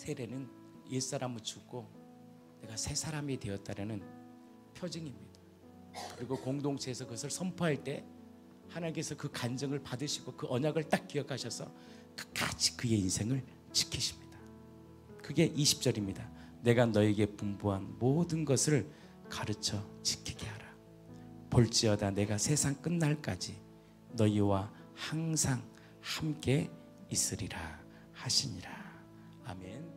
세례는 옛사람을 죽고 내가 새 사람이 되었다는 표징입니다. 그리고 공동체에서 그것을 선포할 때 하나님께서 그 간증을 받으시고 그 언약을 딱 기억하셔서 끝까지 그의 인생을 지키십니다. 그게 20절입니다. 내가 너에게 분부한 모든 것을 가르쳐 지키게 하라. 볼지어다 내가 세상 끝날까지 너희와 항상 함께 있으리라 하시니라. 아멘.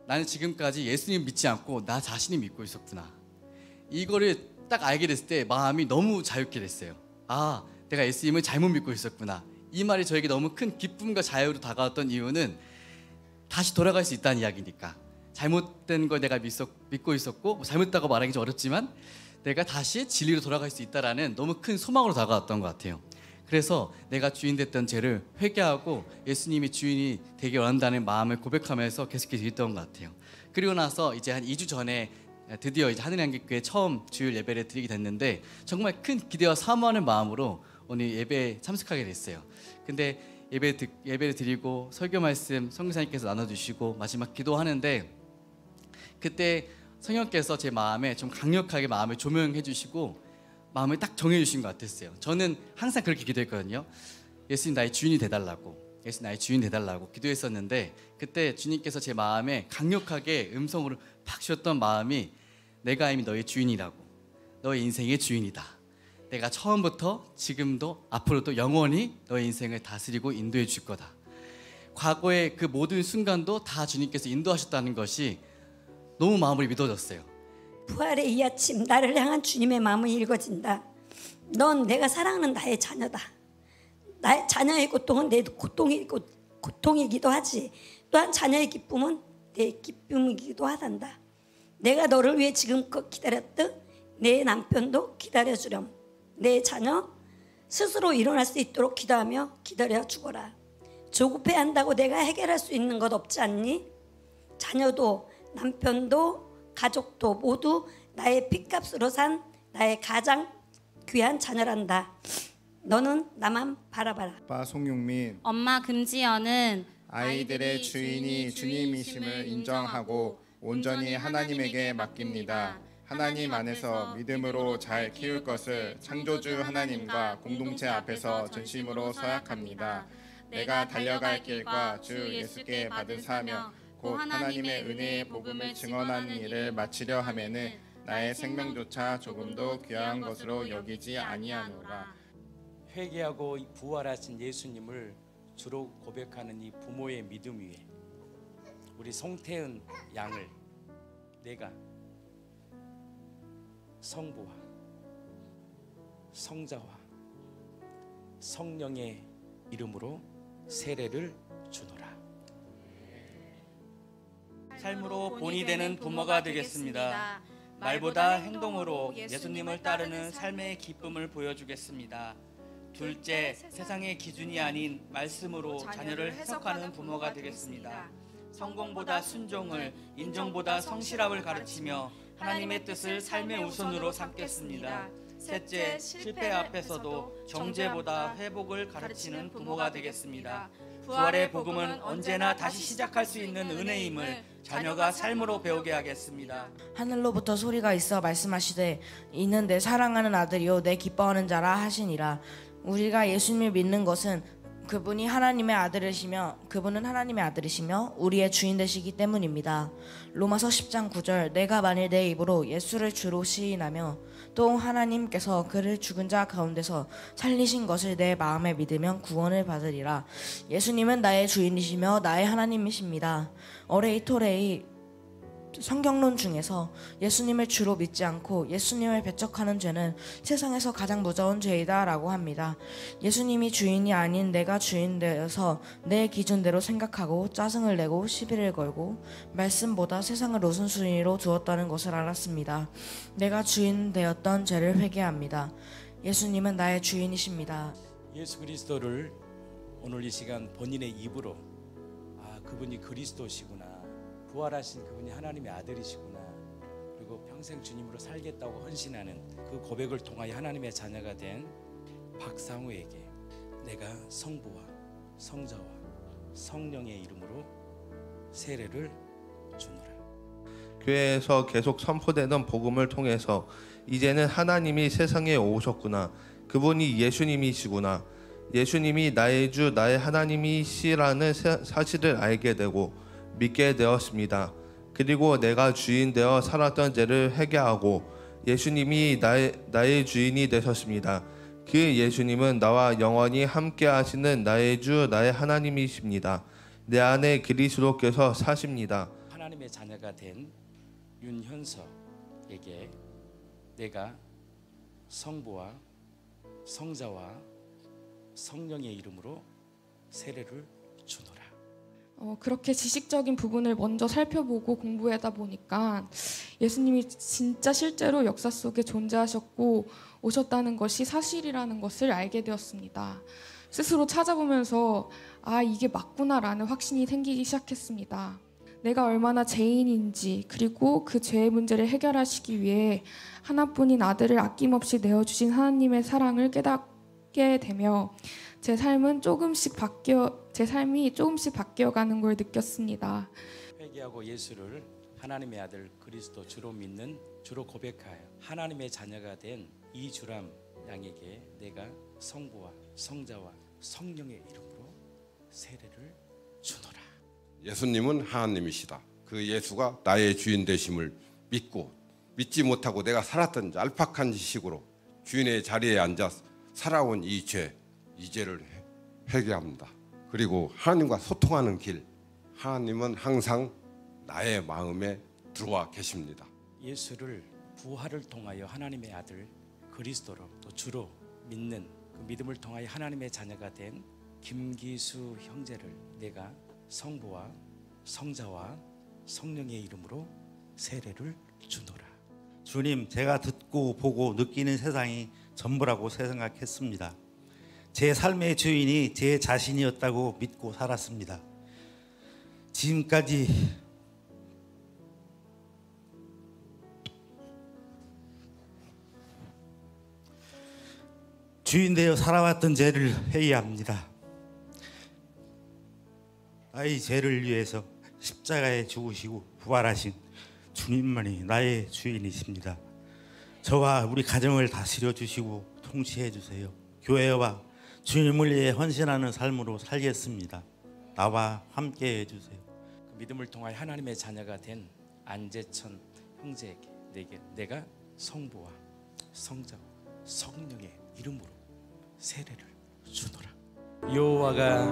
나는 지금까지 예수님 믿지 않고 나 자신이 믿고 있었구나. 이거를 딱 알게 됐을 때 마음이 너무 자유케 됐어요. 아, 내가 예수님을 잘못 믿고 있었구나. 이 말이 저에게 너무 큰 기쁨과 자유로 다가왔던 이유는 다시 돌아갈 수 있다는 이야기니까. 잘못된 걸 내가 믿고 있었고 잘못했다고 말하기 좀 어렵지만 내가 다시 진리로 돌아갈 수 있다라는 너무 큰 소망으로 다가왔던 것 같아요. 그래서 내가 주인 됐던 죄를 회개하고 예수님이 주인이 되기 원한다는 마음을 고백하면서 계속해서 있던 것 같아요. 그리고 나서 이제 한 2주 전에 드디어 이제 하늘의 향기교회 처음 주일 예배를 드리게 됐는데 정말 큰 기대와 사모하는 마음으로 오늘 예배에 참석하게 됐어요. 근데 예배를 드리고 설교 말씀 선교사님께서 나눠주시고 마지막 기도하는데 그때 성령께서 제 마음에 좀 강력하게 마음을 조명해 주시고 마음을 딱 정해 주신 것 같았어요. 저는 항상 그렇게 기도했거든요. 예수님 나의 주인이 돼달라고, 예수님 나의 주인 돼달라고 기도했었는데 그때 주님께서 제 마음에 강력하게 음성으로 팍 주셨던 마음이 내가 이미 너의 주인이라고, 너의 인생의 주인이다. 내가 처음부터 지금도 앞으로도 영원히 너의 인생을 다스리고 인도해 줄 거다. 과거의 그 모든 순간도 다 주님께서 인도하셨다는 것이 너무 마음을 믿어졌어요. 부활의 이 아침 나를 향한 주님의 마음이 읽어진다. 넌 내가 사랑하는 나의 자녀다. 나의 자녀의 고통은 내 고통이기도 하지. 또한 자녀의 기쁨은 내 기쁨이기도 하단다. 내가 너를 위해 지금껏 기다렸듯 내 남편도 기다려주렴. 내 자녀 스스로 일어날 수 있도록 기도하며 기다려 주거라. 조급해한다고 내가 해결할 수 있는 것 없지 않니? 자녀도 남편도 가족도 모두 나의 핏값으로 산 나의 가장 귀한 자녀란다. 너는 나만 바라봐라. 아빠 송용민, 엄마 금지연은 아이들의 주인이 주님이심을 인정하고 온전히 하나님에게 맡깁니다. 하나님 안에서 믿음으로 잘 키울 것을 창조주 하나님과 공동체 앞에서 전심으로 서약합니다. 내가 달려갈 길과 주 예수께 받은 사명 곧 하나님의 은혜의 복음을 증언하는 일을 마치려 하면은 나의 생명조차 조금도 귀한 것으로 여기지 아니하노라. 회개하고 부활하신 예수님을 주로 고백하는 이 부모의 믿음 위에 우리 송태은 양을 내가 성부와 성자와 성령의 이름으로 세례를 주노라. 삶으로 본이 되는 부모가 되겠습니다. 말보다 행동으로 예수님을 따르는 삶의 기쁨을 보여주겠습니다. 둘째, 세상의 기준이 아닌 말씀으로 자녀를 해석하는 부모가 되겠습니다. 성공보다 순종을, 인정보다 성실함을 가르치며 하나님의 뜻을 삶의 우선으로 삼겠습니다. 셋째, 실패 앞에서도 정죄보다 회복을 가르치는 부모가 되겠습니다. 부활의 복음은 언제나 다시 시작할 수 있는 은혜임을 자녀가 삶으로 배우게 하겠습니다. 하늘로부터 소리가 있어 말씀하시되 이는 내 사랑하는 아들이요 내 기뻐하는 자라 하시니라. 우리가 예수님을 믿는 것은 그분은 하나님의 아들이시며 우리의 주인 되시기 때문입니다. 로마서 10장 9절 내가 만일 내 입으로 예수를 주로 시인하며 또 하나님께서 그를 죽은 자 가운데서 살리신 것을 내 마음에 믿으면 구원을 받으리라. 예수님은 나의 주인이시며 나의 하나님이십니다. 어레이토레이 성경론 중에서 예수님을 주로 믿지 않고 예수님을 배척하는 죄는 세상에서 가장 무서운 죄이다 라고 합니다. 예수님이 주인이 아닌 내가 주인 되어서 내 기준대로 생각하고 짜증을 내고 시비를 걸고 말씀보다 세상을 우선순위로 두었다는 것을 알았습니다. 내가 주인 되었던 죄를 회개합니다. 예수님은 나의 주인이십니다. 예수 그리스도를 오늘 이 시간 본인의 입으로 그분이 그리스도시구나, 부활하신 그분이 하나님의 아들이시구나, 그리고 평생 주님으로 살겠다고 헌신하는 그 고백을 통하여 하나님의 자녀가 된 박상우에게 내가 성부와 성자와 성령의 이름으로 세례를 주노라. 교회에서 계속 선포되는 복음을 통해서 이제는 하나님이 세상에 오셨구나. 그분이 예수님이시구나. 예수님이 나의 주 나의 하나님이시라는 사실을 알게 되고 믿게 되었습니다. 그리고 내가 주인 되어 살았던 죄를 회개하고 예수님이 나의 주인이 되셨습니다. 그 예수님은 나와 영원히 함께 하시는 나의 주 나의 하나님이십니다. 내 안에 그리스도께서 사십니다. 하나님의 자녀가 된 윤현서에게 내가 성부와 성자와 성령의 이름으로 세례를 주노라. 그렇게 지식적인 부분을 먼저 살펴보고 공부하다 보니까 예수님이 진짜 실제로 역사 속에 존재하셨고 오셨다는 것이 사실이라는 것을 알게 되었습니다. 스스로 찾아보면서 아, 이게 맞구나라는 확신이 생기기 시작했습니다. 내가 얼마나 죄인인지, 그리고 그 죄의 문제를 해결하시기 위해 하나뿐인 아들을 아낌없이 내어주신 하나님의 사랑을 깨닫게 되며 제 삶이 조금씩 바뀌어가는 걸 느꼈습니다. 회개하고 예수를 하나님의 아들 그리스도 주로 믿는, 주로 고백하여 하나님의 자녀가 된 이주람 양에게 내가 성부와 성자와 성령의 이름으로 세례를 주노라. 예수님은 하나님이시다. 그 예수가 나의 주인 되심을 믿고 믿지 못하고 내가 살았던 얄팍한 지식으로 주인의 자리에 앉아 살아온 이 죄를 회개합니다. 그리고 하나님과 소통하는 길, 하나님은 항상 나의 마음에 들어와 계십니다. 예수를 부활을 통하여 하나님의 아들 그리스도로 또 주로 믿는 그 믿음을 통하여 하나님의 자녀가 된 김기수 형제를 내가 성부와 성자와 성령의 이름으로 세례를 주노라. 주님, 제가 듣고 보고 느끼는 세상이 전부라고 생각했습니다. 제 삶의 주인이 제 자신이었다고 믿고 살았습니다. 지금까지 주인 되어 살아왔던 죄를 회개합니다. 나의 죄를 위해서 십자가에 죽으시고 부활하신 주님만이 나의 주인이십니다. 저와 우리 가정을 다스려 주시고 통치해 주세요. 교회와 주님을 위해 헌신하는 삶으로 살겠습니다. 나와 함께 해주세요. 그 믿음을 통하여 하나님의 자녀가 된 안재천 형제에게 내가 성부와 성자와 성령의 이름으로 세례를 주노라. 여호와가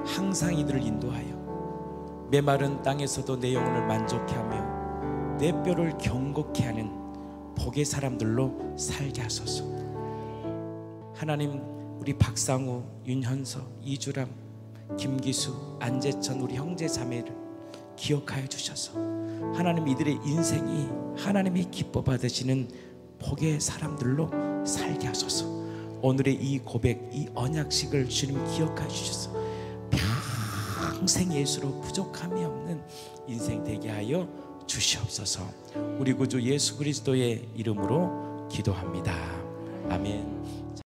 항상 이들을 인도하여 메마른 땅에서도 내 영혼을 만족해 하며 내 뼈를 경고케 하는 복의 사람들로 살게 하소서. 하나님, 우리 박상우, 윤현서, 이주람, 김기수, 안재천 우리 형제 자매를 기억하여 주셔서 하나님 이들의 인생이 하나님이 기뻐 받으시는 복의 사람들로 살게 하소서. 오늘의 이 고백, 이 언약식을 주님 기억하여 주셔서 평생 예수로 부족함이 없는 인생 되게 하여 주시옵소서. 우리 구주 예수 그리스도의 이름으로 기도합니다. 아멘.